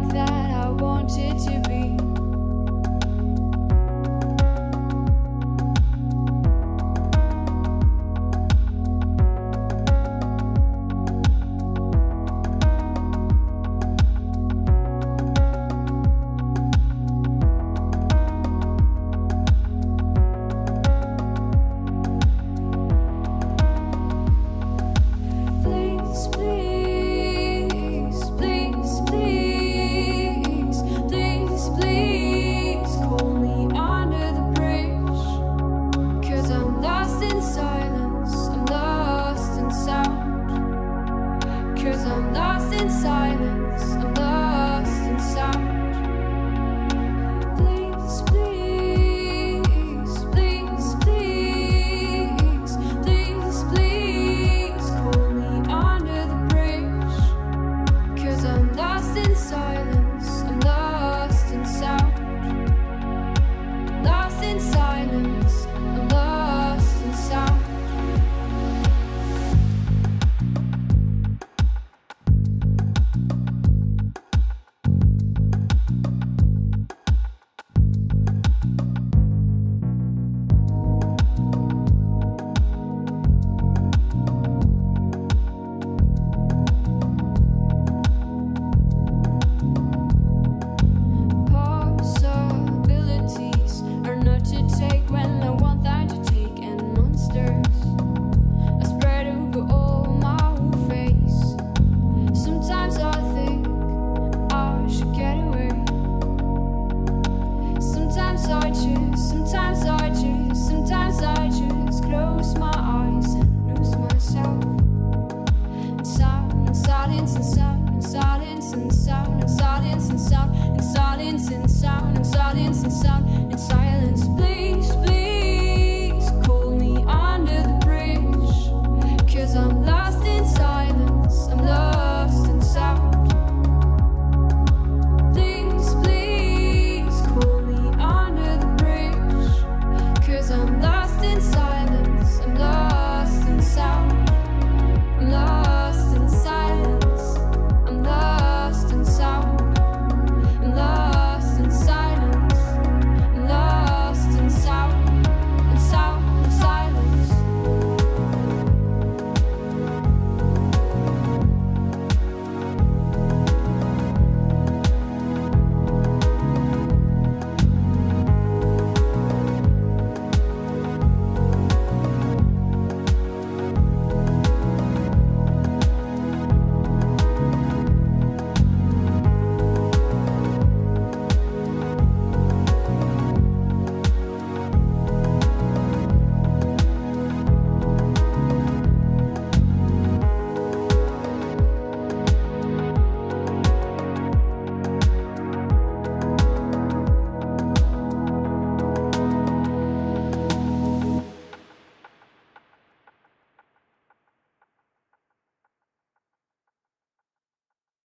that I wanted to be. I'm lost in silence, I'm lost in sound. Please, please, please, please, please, please call me under the bridge. 'Cause I'm lost in silence, I'm lost in sound. Lost in silence, I'm lost in sound. Sometimes I just close my eyes and lose myself. And sound and silence and sound and silence and sound and silence and sound and silence and sound and silence and sound and silence. Please, please call me under the bridge. 'Cause I'm lost in silence, I'm lost in sound.